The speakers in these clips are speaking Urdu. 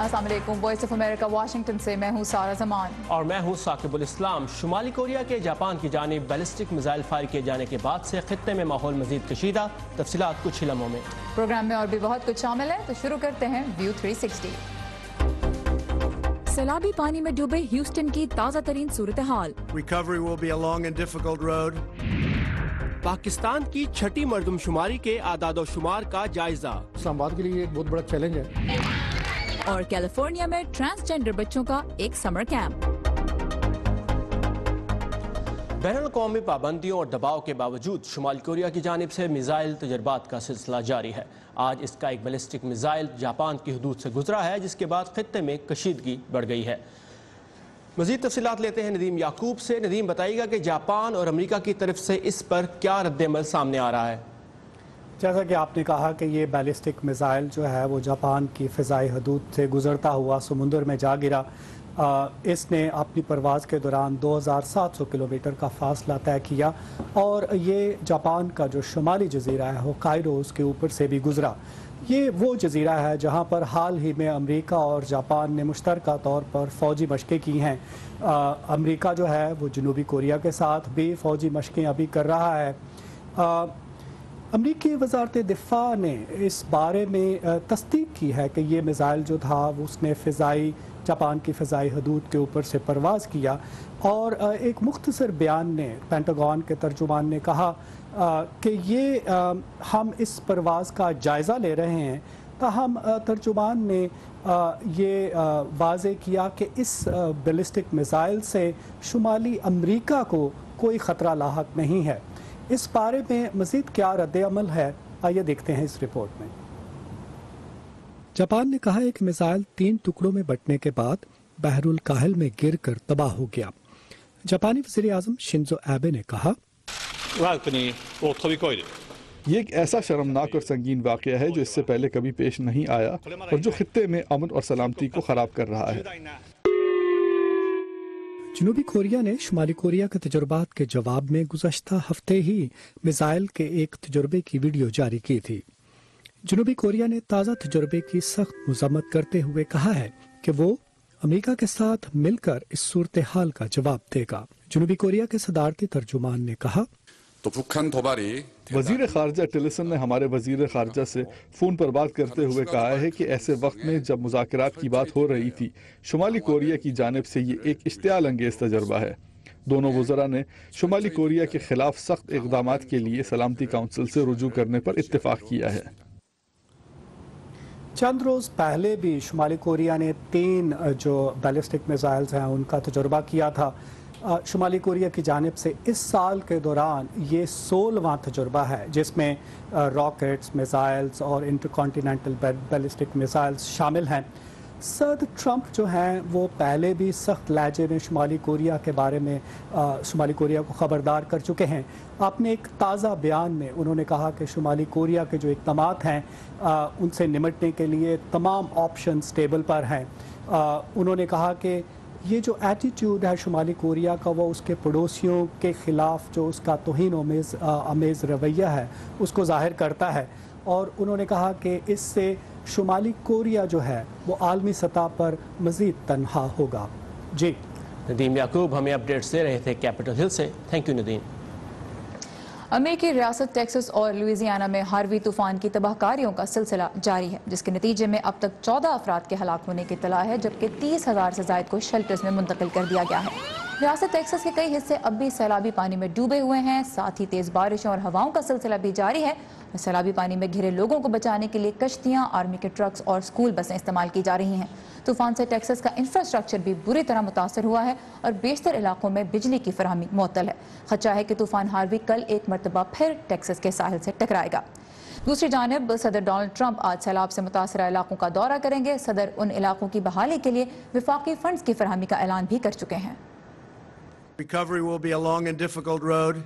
السلام علیکم، وائس آف امریکہ واشنگٹن سے میں ہوں سارہ زمان اور میں ہوں ثاقب الاسلام۔ شمالی کوریا کے جاپان کی جانب بیلسٹک میزائل فائر کیے جانے کے بعد سے خطے میں ماحول مزید کشیدہ، تفصیلات کچھ ہی لمحوں میں۔ پروگرام میں اور بھی بہت کچھ شامل ہے، تو شروع کرتے ہیں ویو 360۔ سیلابی پانی میں ڈوبے ہیوسٹن کی تازہ ترین صورتحال۔ Recovery will be a long and difficult road. Pakistan کی چھٹی مردم شماری کے اعداد و شمار کا جائزہ۔ اسلام آباد کے لیے ایک بہت بڑا چیلنج ہے۔ اور کیلیفورنیا میں ٹرانسجینڈر بچوں کا ایک سمر کیمپ۔ بین الاقوامی پابندیوں اور دباؤ کے باوجود شمال کوریا کی جانب سے میزائل تجربات کا سلسلہ جاری ہے۔ آج اس کا ایک بیلسٹک میزائل جاپان کی حدود سے گزرا ہے، جس کے بعد خطے میں کشیدگی بڑھ گئی ہے۔ مزید تفصیلات لیتے ہیں ندیم یعقوب سے۔ ندیم، بتائیے گا کہ جاپان اور امریکہ کی طرف سے اس پر کیا رد عمل سامنے آ رہا ہے؟ جیسا کہ آپ نے کہا کہ یہ بیلسٹک میزائل جو ہے وہ جاپان کی فضائی حدود سے گزرتا ہوا سمندر میں جا گرا۔ اس نے اپنی پرواز کے دوران 2700 کلومیٹر کا فاصلہ طے کیا اور یہ جاپان کا جو شمالی جزیرہ ہے ہوکائیڈو، اس کے اوپر سے بھی گزرا۔ یہ وہ جزیرہ ہے جہاں پر حال ہی میں امریکہ اور جاپان نے مشترکہ طور پر فوجی مشقیں کی ہیں۔ امریکہ جو ہے وہ جنوبی کوریا کے ساتھ بھی فوجی مشقیں ابھی کر رہا ہے۔ امریکی وزارت دفاع نے اس بارے میں تصدیق کی ہے کہ یہ میزائل جو تھا اس نے جاپان کی فضائی حدود کے اوپر سے پرواز کیا، اور ایک مختصر بیان نے پینٹاگون کے ترجمان نے کہا کہ یہ ہم اس پرواز کا جائزہ لے رہے ہیں۔ تاہم ترجمان نے یہ واضح کیا کہ اس بیلسٹک میزائل سے شمالی امریکہ کو کوئی خطرہ لاحق نہیں ہے۔ اس بارے میں مزید کیا رد عمل ہے، آئیے دیکھتے ہیں اس رپورٹ میں۔ جاپان نے کہا ہے کہ میزائل 3 ٹکڑوں میں بٹنے کے بعد بحر الکاہل میں گر کر تباہ ہو گیا۔ جاپانی وزیر اعظم شنزو ایبے نے کہا، یہ ایک ایسا شرمناک اور سنگین واقعہ ہے جو اس سے پہلے کبھی پیش نہیں آیا اور جو خطے میں امن اور سلامتی کو خراب کر رہا ہے۔ جنوبی کوریا نے شمالی کوریا کے تجربات کے جواب میں گزشتہ ہفتے ہی میزائل کے ایک تجربے کی ویڈیو جاری کی تھی۔ جنوبی کوریا نے تازہ تجربے کی سخت مذمت کرتے ہوئے کہا ہے کہ وہ امریکہ کے ساتھ مل کر اس صورتحال کا جواب دے گا۔ جنوبی کوریا کے صدارتی ترجمان نے کہا، وزیر خارجہ ٹلسن نے ہمارے وزیر خارجہ سے فون پر بات کرتے ہوئے کہا ہے کہ ایسے وقت میں جب مذاکرات کی بات ہو رہی تھی، شمالی کوریا کی جانب سے یہ ایک اشتعال انگیز تجربہ ہے۔ دونوں وزراء نے شمالی کوریا کے خلاف سخت اقدامات کے لیے سلامتی کونسل سے رجوع کرنے پر اتفاق کیا ہے۔ چند روز پہلے بھی شمالی کوریا نے 3 جو بیلسٹک میزائلز ہیں ان کا تجربہ کیا تھا۔ شمالی کوریا کی جانب سے اس سال کے دوران یہ 16واں تجربہ ہے جس میں راکٹس، میزائلز اور انٹر بیلسٹک میزائلز شامل ہیں۔ صدر ٹرمپ جو ہیں وہ پہلے بھی سخت لہجے میں شمالی کوریا کے بارے میں شمالی کوریا کو خبردار کر چکے ہیں۔ اپنے ایک تازہ بیان میں انہوں نے کہا کہ شمالی کوریا کے جو اقدامات ہیں ان سے نمٹنے کے لیے تمام آپشنز ٹیبل پر ہیں۔ انہوں نے کہا کہ یہ جو ایٹیٹیوڈ ہے شمالی کوریا کا، وہ اس کے پڑوسیوں کے خلاف جو اس کا توہین آمیز رویہ ہے اس کو ظاہر کرتا ہے، اور انہوں نے کہا کہ اس سے شمالی کوریا جو ہے وہ عالمی سطح پر مزید تنہا ہوگا۔ جی ندیم یعقوب ہمیں اپڈیٹس دے رہے تھے کیپٹل ہل سے۔ Thank you Nadeem. امریکی ریاست ٹیکساس اور لوئیزیانا میں ہاروی طوفان کی تباہ کاریوں کا سلسلہ جاری ہے، جس کے نتیجے میں اب تک 14 افراد کے ہلاک ہونے کی اطلاع ہے، جبکہ 30,000 سے زائد کو شیلٹرز میں منتقل کر دیا گیا ہے۔ ریاست ٹیکساس کے کئی حصے اب بھی سیلابی پانی میں ڈوبے ہوئے ہیں، ساتھ ہی تیز بارشوں اور ہواؤں کا سلسلہ بھی جاری ہے۔ سیلابی پانی میں گھرے لوگوں کو بچانے کے لیے کشتیاں، آرمی کے ٹرکس اور اسکول بسیں استعمال کی جا رہی ہیں۔ طوفان سے ٹیکساس کا انفراسٹرکچر بھی بری طرح متاثر ہوا ہے اور بیشتر علاقوں میں بجلی کی فراہمی معطل ہے۔ خدشہ ہے کہ طوفان ہاروی کل ایک مرتبہ پھر ٹیکساس کے ساحل سے ٹکرائے گا۔ دوسری جانب صدر ڈونلڈ ٹرمپ آج سیلاب سے متاثرہ علاقوں کا دورہ کریں گے۔ صدر ان علاقوں کی بحالی کے لیے وفاقی فنڈز کی فراہمی کا اعلان بھی کر چکے ہیں۔ Recovery will be a long and difficult road,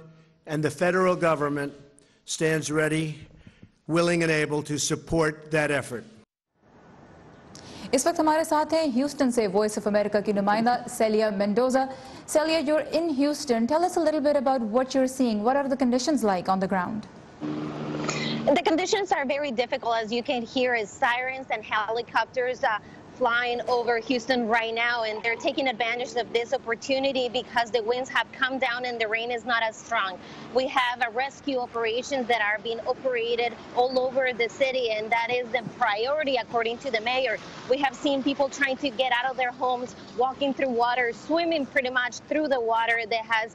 and the federal government stands ready, willing and able to support that effort. اس وقت ہمارے ساتھ ہیں ہیوسٹن سے وائس آف امریکہ کی نمائندہ سیلیا Mendoza. Celia, you're in Houston. Tell us a little bit about what you're seeing. What are the conditions like on the ground? The conditions are very difficult. As you can hear, is sirens and helicopters flying over Houston right now, and they're taking advantage of this opportunity because the winds have come down and the rain is not as strong. We have rescue operations that are being operated all over the city, and that is the priority according to the mayor. We have seen people trying to get out of their homes, walking through water, swimming pretty much through the water that has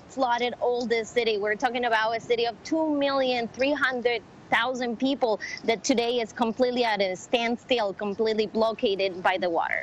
flooded all the city. We're talking about a city of 2,300,000 people that today is completely at a standstill, completely blockaded by the water.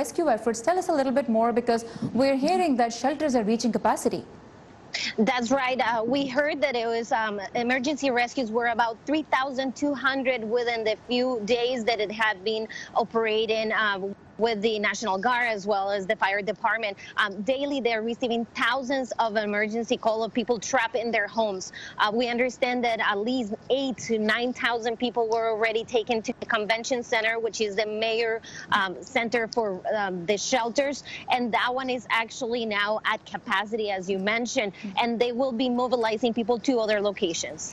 rescue efforts. Tell us a little bit more because we're hearing that shelters are reaching capacity. That's right. We heard that it was emergency rescues were about 3,200 within the few days that it had been operating with the National Guard as well as the fire department. Daily, they're receiving thousands of emergency calls of people trapped in their homes. We understand that at least 8,000 to 9,000 people were already taken to the convention center, which is the major center for the shelters. And that one is actually now at capacity, as you mentioned, and they will be mobilizing people to other locations.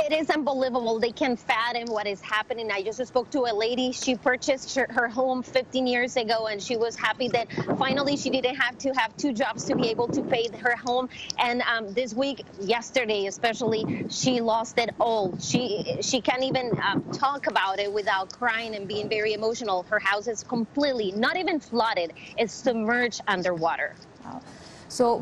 It is unbelievable. They can't fathom what is happening. I just spoke to a lady. She purchased her home 15 years ago, and she was happy that finally she didn't have to have 2 jobs to be able to pay her home. And this week, yesterday especially, she lost it all. She can't even talk about it without crying and being very emotional. Her house is completely, not even flooded, it's submerged underwater. Wow.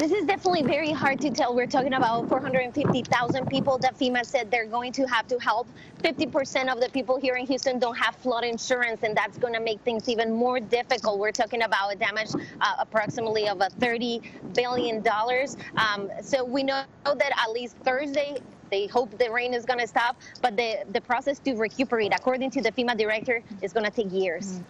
This is definitely very hard to tell. We're talking about 450,000 people that FEMA said they're going to have to help. 50% of the people here in Houston don't have flood insurance, and that's going to make things even more difficult. We're talking about a damage approximately of $30 billion. So we know that at least Thursday, they hope the rain is going to stop, but the process to recuperate, according to the FEMA director, is going to take years.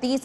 $30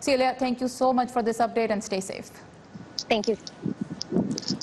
Celia, thank you so much for this update and stay safe. Thank you.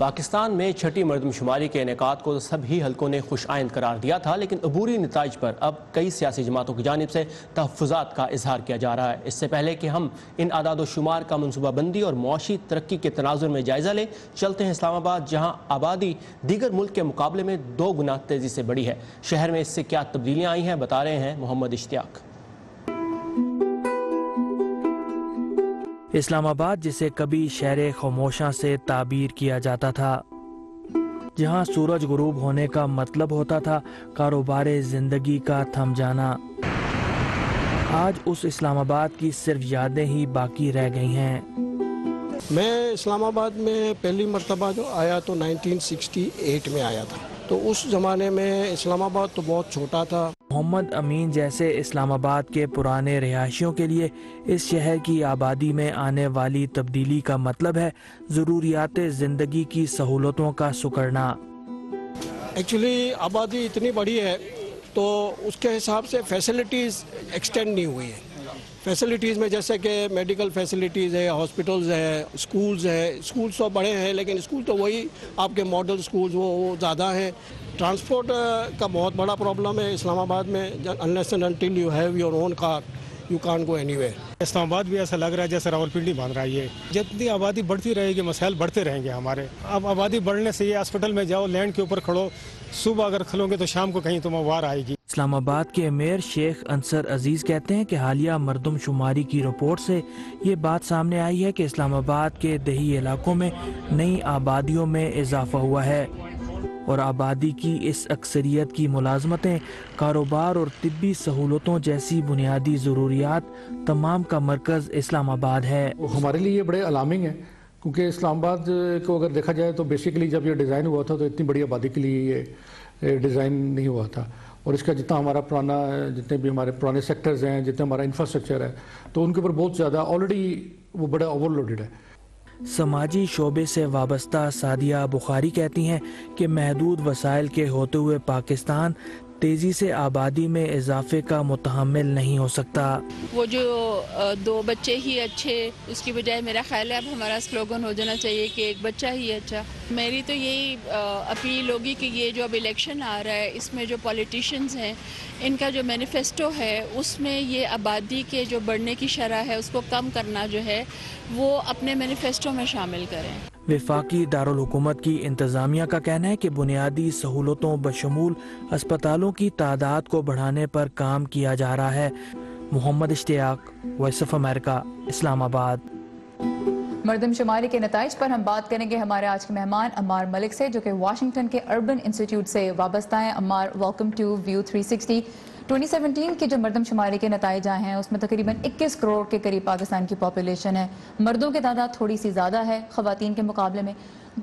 Pakistan میں چھٹی مردم شماری کے انعقاد کو سبھی حلقوں نے خوش آئند قرار دیا تھا، لیکن عبوری نتائج پر اب کئی سیاسی جماعتوں کی جانب سے تحفظات کا اظہار کیا جا رہا ہے۔ اس سے پہلے کہ ہم ان اعداد و شمار کا منصوبہ بندی اور معاشی ترقی کے تناظر میں جائزہ لیں، چلتے ہیں اسلام آباد، جہاں آبادی دیگر ملک کے مقابلے میں 2 گنا تیزی سے بڑھی ہے۔ شہر میں اس سے کیا تبدیلیاں آئی ہیں، بتا رہے ہیں محمد اشتیاق۔ اسلام آباد، جسے کبھی شہر خاموشاں سے تعبیر کیا جاتا تھا، جہاں سورج غروب ہونے کا مطلب ہوتا تھا کاروبار زندگی کا تھم جانا، آج اس اسلام آباد کی صرف یادیں ہی باقی رہ گئی ہیں۔ میں اسلام آباد میں پہلی مرتبہ جو آیا تو 1968 میں آیا تھا، تو اس زمانے میں اسلام آباد تو بہت چھوٹا تھا۔ محمد امین جیسے اسلام آباد کے پرانے رہائشیوں کے لیے اس شہر کی آبادی میں آنے والی تبدیلی کا مطلب ہے ضروریات زندگی کی سہولتوں کا سکڑنا۔ ایکچولی آبادی اتنی بڑی ہے تو اس کے حساب سے فیسلٹیز ایکسٹینڈ نہیں ہوئی ہیں۔ فیسلٹیز میں جیسے کہ میڈیکل فیسلٹیز ہے، ہاسپٹلز ہے، اسکولز ہے۔ اسکولز تو بڑے ہیں لیکن اسکول تو وہی آپ کے ماڈل اسکولز وہ زیادہ ہیں۔ ٹرانسپورٹ کا بہت بڑا پرابلم ہے اسلام آباد میں۔ unless and until you have your own car, you can't go anywhere۔ اسلام آباد بھی ایسا لگ رہا ہے جیسے راولپنڈی بن رہا ہے۔ یہ جتنی آبادی بڑھتی رہے گی مسائل بڑھتے رہیں گے ہمارے۔ اب آبادی بڑھنے سے یہ ہاسپٹل میں جاؤ، لینڈ کے اوپر کھڑو، صبح اگر کھلو گے تو شام کو کہیں تمہیں وار آئے گی۔ اسلام آباد کے میئر شیخ انصر عزیز کہتے ہیں کہ حالیہ مردم شماری کی رپورٹ سے یہ بات سامنے آئی ہے کہ اسلام آباد کے دیہی علاقوں میں نئی آبادیوں میں اضافہ ہوا ہے اور آبادی کی اس اکثریت کی ملازمتیں، کاروبار اور طبی سہولتوں جیسی بنیادی ضروریات تمام کا مرکز اسلام آباد ہے۔ ہمارے لیے یہ بڑے الارمنگ ہے، کیونکہ اسلام آباد کو اگر دیکھا جائے تو بیسیکلی جب یہ ڈیزائن ہوا تھا تو اتنی بڑی آبادی کے لیے یہ ڈیزائن نہیں ہوا تھا، اور اس کا جتنا ہمارا جتنے بھی ہمارے پرانے سیکٹرز ہیں، جتنا ہمارا انفراسٹرکچر ہے، تو ان کے اوپر بہت زیادہ آلریڈی وہ بڑا اوور لوڈڈ ہے۔ سماجی شعبے سے وابستہ سعدیہ بخاری کہتی ہیں کہ محدود وسائل کے ہوتے ہوئے پاکستان تیزی سے آبادی میں اضافے کا متحمل نہیں ہو سکتا۔ وہ جو 2 بچے ہی اچھے، اس کی بجائے میرا خیال ہے اب ہمارا سلوگن ہو جانا چاہیے کہ 1 بچہ ہی اچھا۔ میری تو یہی اپیل ہوگی کہ یہ جو اب الیکشن آ رہا ہے، اس میں جو پولیٹیشنز ہیں، ان کا جو مینیفیسٹو ہے اس میں یہ آبادی کے جو بڑھنے کی شرح ہے اس کو کم کرنا جو ہے وہ اپنے مینیفیسٹو میں شامل کریں۔ وفاقی دارالحکومت کی انتظامیہ کا کہنا ہے کہ بنیادی سہولتوں بشمول اسپتالوں کی تعداد کو بڑھانے پر کام کیا جا رہا ہے۔ محمد اشتیاق، وائس آف امریکہ، اسلام آباد۔ مردم شماری کے نتائج پر ہم بات کریں گے ہمارے آج کے مہمان عمار ملک سے، جو کہ واشنگٹن کے اربن انسٹیٹیوٹ سے وابستہ ہیں۔ Ammar, welcome to view 360۔ 2017 کی جو مردم شماری کے نتائج آئے ہیں اس میں تقریباً 21 کروڑ کے قریب پاکستان کی پاپولیشن ہے۔ مردوں کی تعداد تھوڑی سی زیادہ ہے خواتین کے مقابلے میں۔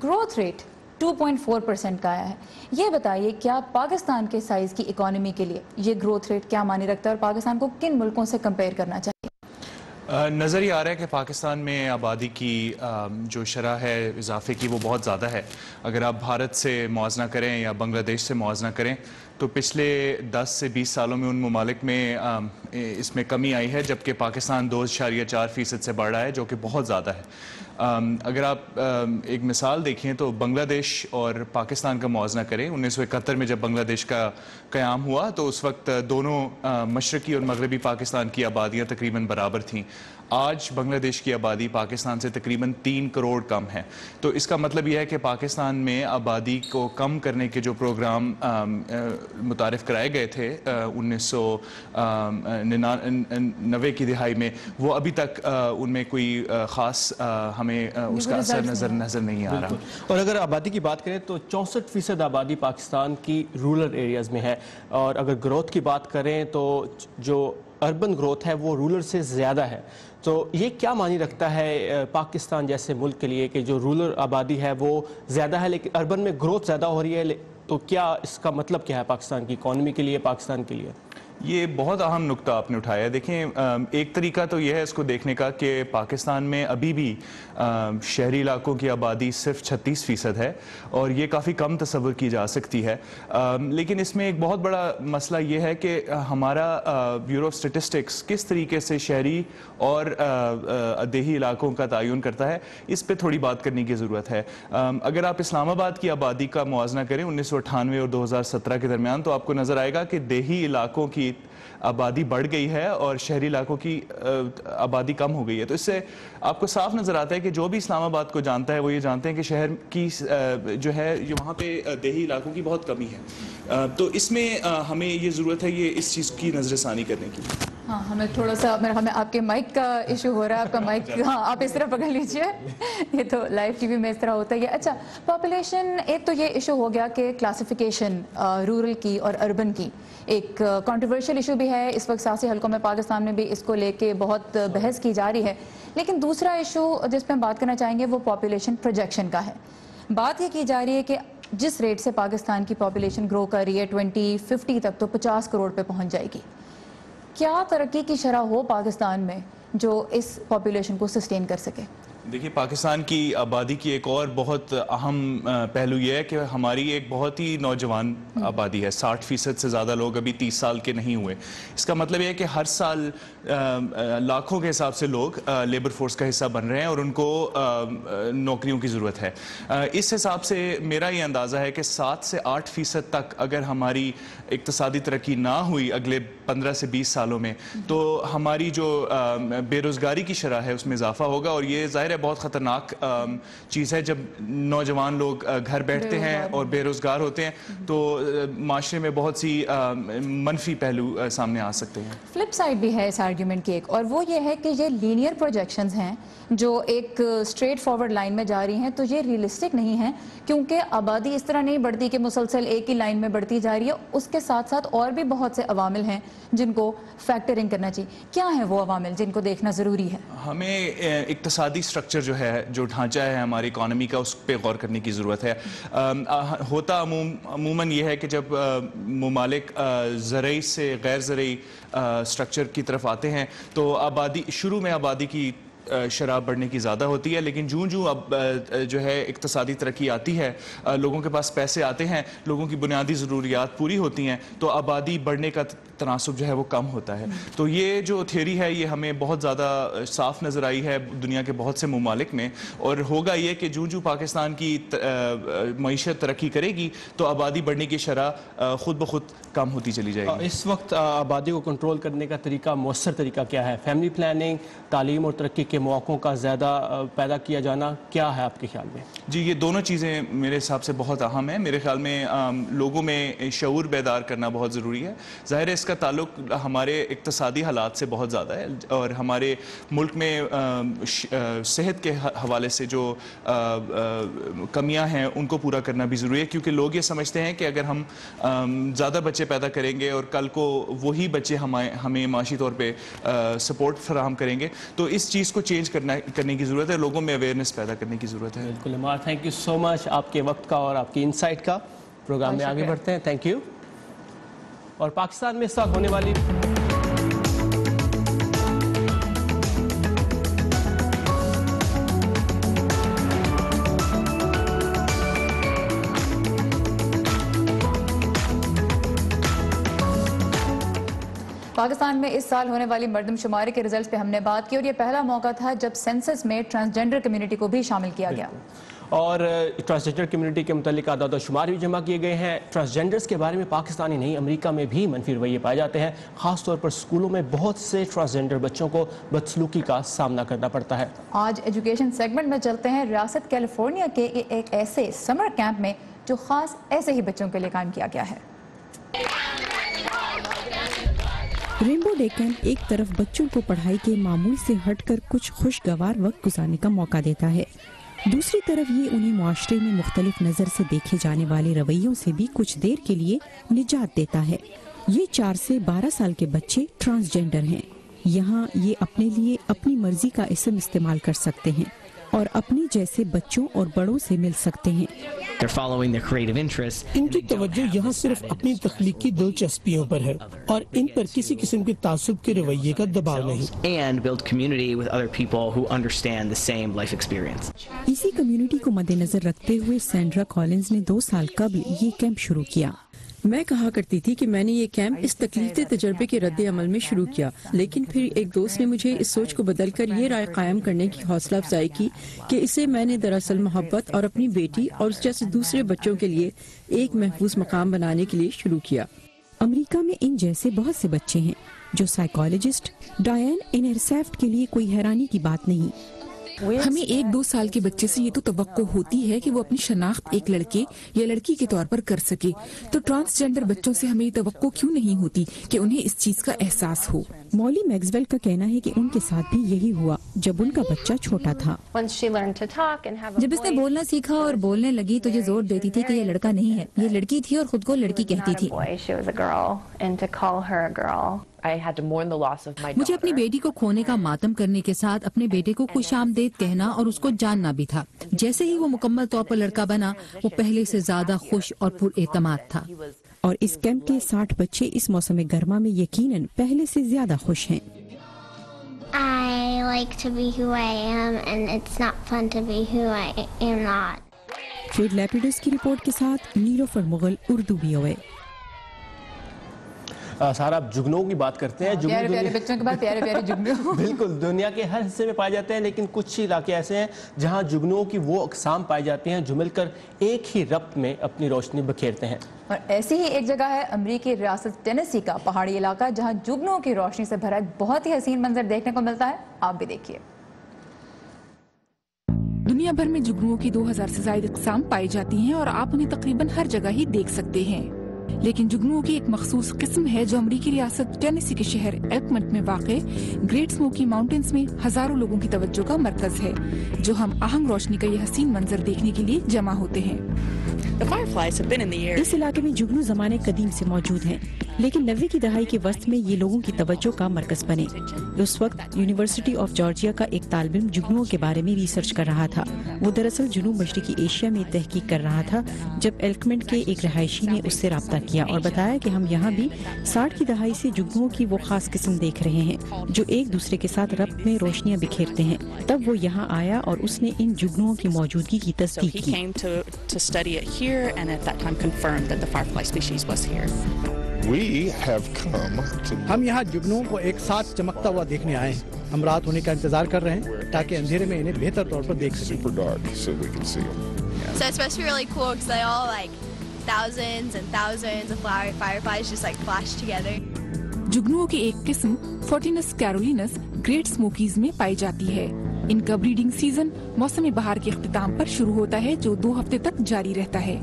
گروتھ ریٹ 2.4% کا آیا ہے۔ یہ بتائیے کیا پاکستان کے سائز کی اکانومی کے لیے یہ گروتھ ریٹ کیا معنی رکھتا ہے اور پاکستان کو کن ملکوں سے کمپیئر کرنا چاہیے؟ نظر یہ آ رہا ہے کہ پاکستان میں آبادی کی جو شرح ہے اضافے کی وہ بہت زیادہ ہے۔ اگر آپ بھارت سے موازنہ کریں یا بنگلہ دیش سے موازنہ کریں تو پچھلے 10 سے 20 سالوں میں ان ممالک میں اس میں کمی آئی ہے، جبکہ پاکستان 2.4% سے بڑھ رہا ہے، جو کہ بہت زیادہ ہے۔ اگر آپ ایک مثال دیکھیں تو بنگلہ دیش اور پاکستان کا موازنہ کریں، 1971 میں جب بنگلہ دیش کا قیام ہوا تو اس وقت دونوں مشرقی اور مغربی پاکستان کی آبادیاں تقریباً برابر تھیں۔ آج بنگلہ دیش کی آبادی پاکستان سے تقریباً 3 کروڑ کم ہے۔ تو اس کا مطلب یہ ہے کہ پاکستان میں آبادی کو کم کرنے کے جو پروگرام متعارف کرائے گئے تھے 1990 کی دہائی میں، وہ ابھی تک ان میں کوئی خاص ہمیں اس کا اثر نظر نہیں آ رہا۔ اور اگر آبادی کی بات کریں تو 64% آبادی پاکستان کی رورل ایریاز میں ہے، اور اگر گروتھ کی بات کریں تو جو اربن گروتھ ہے وہ رورل سے زیادہ ہے۔ تو یہ کیا معنی رکھتا ہے پاکستان جیسے ملک کے لیے کہ جو رورل آبادی ہے وہ زیادہ ہے لیکن اربن میں گروتھ زیادہ ہو رہی ہے؟ تو کیا اس کا مطلب کیا ہے پاکستان کی اکانومی کے لیے، پاکستان کے لیے؟ یہ بہت اہم نقطہ آپ نے اٹھایا ہے. دیکھیں ایک طریقہ تو یہ ہے اس کو دیکھنے کا کہ پاکستان میں ابھی بھی شہری علاقوں کی آبادی صرف 36% ہے اور یہ کافی کم تصور کی جا سکتی ہے. لیکن اس میں ایک بہت بڑا مسئلہ یہ ہے کہ ہمارا بیورو آف اسٹیٹسٹکس کس طریقے سے شہری اور دیہی علاقوں کا تعین کرتا ہے, اس پہ تھوڑی بات کرنے کی ضرورت ہے. اگر آپ اسلام آباد کی آبادی کا موازنہ کریں 1998 اور 2017 کے درمیان تو آپ کو نظر آئے گا کہ دیہی علاقوں کی آبادی بڑھ گئی ہے اور شہری علاقوں کی آبادی کم ہو گئی ہے. تو اس سے آپ کو صاف نظر آتا ہے کہ جو بھی اسلام آباد کو جانتا ہے وہ یہ جانتے ہیں کہ شہر کی جو ہے وہاں پہ دیہی علاقوں کی بہت کمی ہے. تو اس میں ہمیں یہ ضرورت ہے یہ اس چیز کی نظر ثانی کرنے کی. ہاں ہمیں تھوڑا سا ہمیں آپ کے مائک کا ایشو ہو رہا ہے. آپ کا مائک ہاں آپ اس طرح پکڑ لیجئے, یہ تو لائیو ٹی وی میں اس طرح ہوتا ہے. اچھا پاپولیشن, ایک تو یہ ایشو ہو گیا کہ کلاسیفیکیشن رورل کی اور اربن کی ایک کنٹروورشل ایشو بھی ہے اس وقت سیاسی حلقوں میں پاکستان میں بھی اس کو لے کے بہت بحث کی جا رہی ہے. لیکن دوسرا ایشو جس پہ ہم بات کرنا چاہیں گے وہ پاپولیشن پروجیکشن کا ہے. بات یہ کی جا رہی ہے کہ جس ریٹ سے پاکستان کی پاپولیشن گرو کر رہی ہے 2050 تک تو 50 کروڑ پہ پہنچ جائے گی. کیا ترقی کی شرح ہو پاکستان میں جو اس پاپولیشن کو سسٹین کر سکے؟ دیکھیے پاکستان کی آبادی کی ایک اور بہت اہم پہلو یہ ہے کہ ہماری ایک بہت ہی نوجوان آبادی ہے. 60% سے زیادہ لوگ ابھی 30 سال کے نہیں ہوئے. اس کا مطلب یہ ہے کہ ہر سال لاکھوں کے حساب سے لوگ لیبر فورس کا حصہ بن رہے ہیں اور ان کو نوکریوں کی ضرورت ہے. اس حساب سے میرا یہ اندازہ ہے کہ 7 سے 8% تک اگر ہماری اقتصادی ترقی نہ ہوئی اگلے 15 سے 20 سالوں میں تو ہماری جو بے روزگاری کی شرح ہے اس میں اضافہ ہوگا. اور یہ ظاہر ہے بہت خطرناک چیز ہے جب نوجوان لوگ گھر بیٹھتے ہیں اور بے روزگار ہوتے ہیں تو معاشرے میں بہت سی منفی پہلو سامنے آ سکتے ہیں. فلپ سائڈ بھی ہے اس آرگیومنٹ کی ایک, اور وہ یہ ہے کہ یہ لینئر پروجیکشنز ہیں جو ایک اسٹریٹ فارورڈ لائن میں جا رہی ہیں تو یہ ریئلسٹک نہیں ہیں کیونکہ آبادی اس طرح نہیں بڑھتی کہ مسلسل ایک ہی لائن میں بڑھتی جا رہی ہے. اس کے ساتھ ساتھ اور بھی بہت سے عوامل ہیں جن کو فیکٹرنگ کرنا چاہیے. کیا ہیں وہ عوامل جن کو دیکھنا ضروری ہے؟ ہمیں اقتصادی سٹرکچر جو ہے, جو ڈھانچہ ہے ہماری اکانومی کا, اس پہ غور کرنے کی ضرورت ہے. ہوتا عموماً یہ ہے کہ جب ممالک زرعی سے غیر زرعی سٹرکچر کی طرف آتے ہیں تو آبادی شروع میں آبادی کی شرح بڑھنے کی زیادہ ہوتی ہے, لیکن جوں اب جو ہے اقتصادی ترقی آتی ہے, لوگوں کے پاس پیسے آتے ہیں, لوگوں کی بنیادی ضروریات پوری ہوتی ہیں تو آبادی بڑھنے کا تناسب جو ہے وہ کم ہوتا ہے. تو یہ جو تھیوری ہے یہ ہمیں بہت زیادہ صاف نظر آئی ہے دنیا کے بہت سے ممالک میں, اور ہوگا یہ کہ جوں پاکستان کی معیشت ترقی کرے گی تو آبادی بڑھنے کی شرح خود بخود کم ہوتی چلی جائے گی. اس وقت آبادی کو کنٹرول کرنے کا طریقہ, مؤثر طریقہ کیا ہے؟ فیملی پلاننگ, تعلیم اور ترقی کے مواقعوں کا زیادہ پیدا کیا جانا, کیا ہے آپ کے خیال میں؟ جی یہ دونوں چیزیں میرے حساب سے بہت اہم ہیں. میرے خیال میں لوگوں میں شعور بیدار کرنا بہت ضروری ہے. ظاہر ہے اس کا تعلق ہمارے اقتصادی حالات سے بہت زیادہ ہے اور ہمارے ملک میں صحت کے حوالے سے جو کمیاں ہیں ان کو پورا کرنا بھی ضروری ہے, کیونکہ لوگ یہ سمجھتے ہیں کہ اگر ہم زیادہ بچے پیدا کریں گے اور کل کو وہی بچے ہمیں معاشی طور پہ سپورٹ فراہم کریں گے تو اس چیز کو چینج کرنے کی ضرورت ہے, لوگوں میں اویئرنیس پیدا کرنے کی ضرورت ہے. بالکل عمار, تھینک یو سو مچ آپ کے وقت کا اور آپ کی انسائٹ کا. پروگرام میں آگے بڑھتے ہیں. Thank you. اور پاکستان میں اس وقت ہونے والی پاکستان میں اس سال ہونے والی مردم شماری کے ریزلٹس پہ ہم نے بات کی اور یہ پہلا موقع تھا جب سینسس میں ٹرانسجنڈر کمیونٹی کو بھی شامل کیا گیا. اور ٹرانسجنڈر کمیونٹی کے متعلق اعداد و شمار بھی جمع کیے گئے ہیں. ٹرانسجنڈرز کے بارے میں پاکستانی نہیں امریکہ میں بھی منفی رویے پائے جاتے ہیں. خاص طور پر سکولوں میں بہت سے ٹرانسجنڈر بچوں کو بدسلوکی کا سامنا کرنا پڑتا ہے. آج ایجوکیشن سیگمنٹ میں چلتے ہیں ریاست کیلیفورنیا کے ایک ایسے سمر کیمپ میں جو خاص ایسے ہی بچوں کے لیے قائم کیا گیا ہے. رینبو ڈے کیمپ ایک طرف بچوں کو پڑھائی کے معمول سے ہٹ کر کچھ خوشگوار وقت گزارنے کا موقع دیتا ہے, دوسری طرف یہ انہیں معاشرے میں مختلف نظر سے دیکھے جانے والے رویوں سے بھی کچھ دیر کے لیے نجات دیتا ہے. یہ 4 سے 12 سال کے بچے ٹرانسجنڈر ہیں. یہاں یہ اپنے لیے اپنی مرضی کا اسم استعمال کر سکتے ہیں اور اپنے جیسے بچوں اور بڑوں سے مل سکتے ہیں. They're following their creative interests. ان کی توجہ یہاں صرف اپنی تخلیقی دلچسپیوں پر ہے اور ان پر کسی قسم کے تعصب کے رویے کا دباؤ نہیں. And build community with other people who understand the same life experience. اسی کمیونٹی کو مد نظر رکھتے ہوئے سینڈرا کالنز نے 2 سال قبل یہ کیمپ شروع کیا. میں کہا کرتی تھی کہ میں نے یہ کیمپ اس تکلیف دہ تجربے کے رد عمل میں شروع کیا، لیکن پھر ایک دوست نے مجھے اس سوچ کو بدل کر یہ رائے قائم کرنے کی حوصلہ افزائی کی کہ اسے میں نے دراصل محبت اور اپنی بیٹی اور اس جیسے دوسرے بچوں کے لیے ایک محفوظ مقام بنانے کے لیے شروع کیا. امریکہ میں ان جیسے بہت سے بچے ہیں جو سائیکالوجسٹ ڈائن انہرسیفٹ کے لیے کوئی حیرانی کی بات نہیں. ہمیں 1-2 سال کے بچے سے یہ تو توقع ہوتی ہے کہ وہ اپنی شناخت ایک لڑکے یا لڑکی کے طور پر کر سکے، تو ٹرانسجینڈر بچوں سے ہمیں یہ توقع کیوں نہیں ہوتی کہ انہیں اس چیز کا احساس ہو؟ مولی میکسویل کا کہنا ہے کہ ان کے ساتھ بھی یہی ہوا جب ان کا بچہ چھوٹا تھا. جب اس نے بولنا سیکھا اور بولنے لگی تو یہ زور دیتی تھی کہ یہ لڑکا نہیں ہے، یہ لڑکی تھی اور خود کو لڑکی کہتی تھی. مجھے اپنی بیٹی کو کھونے کا ماتم کرنے کے ساتھ اپنے بیٹے کو خوش آمدید کہنا اور اس کو جاننا بھی تھا. جیسے ہی وہ مکمل طور پر لڑکا بنا وہ پہلے سے زیادہ خوش اور پر اعتماد تھا. اور اس کیمپ کے 60 بچے اس موسم گرما میں یقیناً پہلے سے زیادہ خوش ہیں. I like to be who I am and it's not fun to be who I am not. فیڈ لیپیڈوس کی رپورٹ کے ساتھ نیلوفر مغل، اردو VOA. سارا اب جگنوں کی بات کرتے ہیں. پیارے پیارے بچوں کے بعد پیارے پیارے جگنوں. بالکل دنیا کے ہر حصے میں پائے جاتے ہیں، لیکن کچھ علاقے ایسے ہیں جہاں جگنوں کی وہ اقسام پائی جاتی ہیں جو مل کر ایک ہی ربط میں اپنی روشنی بکھیرتے ہیں. اور ایسی ہی ایک جگہ ہے امریکی ریاست ٹینیسی کا پہاڑی علاقہ جہاں جگنوں کی روشنی سے بھرا ایک بہت ہی حسین منظر دیکھنے کو ملتا ہے. آپ بھی دیکھیے. دنیا بھر میں جگنوں کی 2000 سے زائد اقسام پائی جاتی ہیں اور آپ انہیں تقریباً ہر جگہ ہی دیکھ سکتے ہیں. لیکن جگنوؤں کی ایک مخصوص قسم ہے جو امریکی ریاست ٹینیسی کے شہر ایلکمنٹ میں واقع گریٹ اسموکی ماؤنٹینز میں ہزاروں لوگوں کی توجہ کا مرکز ہے، جو ہم آہنگ روشنی کا یہ حسین منظر دیکھنے کے لیے جمع ہوتے ہیں. اس علاقے میں جگنو زمانے قدیم سے موجود ہیں، لیکن 90 کی دہائی کے وسط میں یہ لوگوں کی توجہ کا مرکز بنے. اس وقت یونیورسٹی آف جارجیا کا ایک طالب علم جگنوؤں کے بارے میں ریسرچ کر رہا تھا. وہ دراصل جنوب مشرقی ایشیا میں تحقیق کر رہا تھا جب ایلکمنٹ کے ایک رہائشی نے اس سے رابطہ کیا اور بتایا کہ ہم یہاں بھی 60 کی دہائی سے جگنوؤں کی وہ خاص قسم دیکھ رہے ہیں جو ایک دوسرے کے ساتھ ربط میں روشنیاں بکھیرتے ہیں. تب وہ یہاں آیا اور اس نے ان جگنوؤں کی موجودگی کی تصدیق کی. ہم یہاں جگنوؤں کو ایک ساتھ چمکتا ہوا دیکھنے آئے ہیں. ہم رات ہونے کا انتظار کر رہے ہیں تاکہ اندھیرے میں انہیں بہتر طور پر دیکھ سکیں. So it's supposed to be really cool because they all like thousands and thousands of fireflies just like flash together. جگنوؤں کی ایک قسم فورٹینس کیرولینس گریٹ اسموکیز میں پائی جاتی ہے. ان کا بریڈنگ سیزن موسم بہار کے اختتام پر شروع ہوتا ہے جو 2 ہفتے تک جاری رہتا ہے.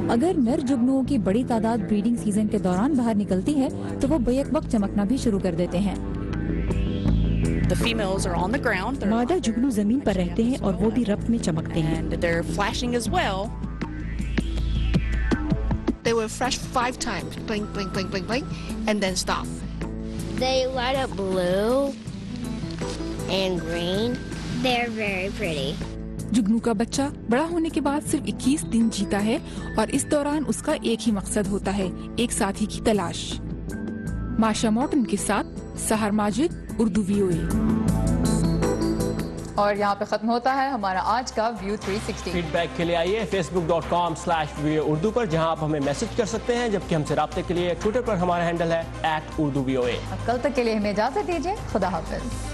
اگر نر جگنوؤں کی بڑی تعداد بریڈنگ سیزن کے دوران باہر نکلتی ہے تو وہ بیک وقت چمکنا بھی شروع کر دیتے ہیں. مادہ جگنو زمین پر رہتے ہیں اور وہ بھی ربط میں چمکتے ہیں. They will flash 5 times, blink, blink, blink, blink, blink, and then stop. They light up blue and green. They're very pretty. جگنو کا بچہ بڑا ہونے کے بعد صرف 21 دن جیتا ہے اور اس دوران اس کا ایک ہی مقصد ہوتا ہے، ایک ساتھی کی تلاش. ماشا مورٹن کے ساتھ سحر ماجد، اردو VOA. اور یہاں پہ ختم ہوتا ہے ہمارا آج کا ویو 360. فیڈ بیک کے لیے آئیے facebook.com/VOA اردو پر جہاں آپ ہمیں میسج کر سکتے ہیں، جبکہ ہم سے رابطے کے لیے ٹویٹر پر ہمارا ہینڈل ہے @urduvoa. کل تک کے لیے ہمیں اجازت دیجیے. خدا حافظ.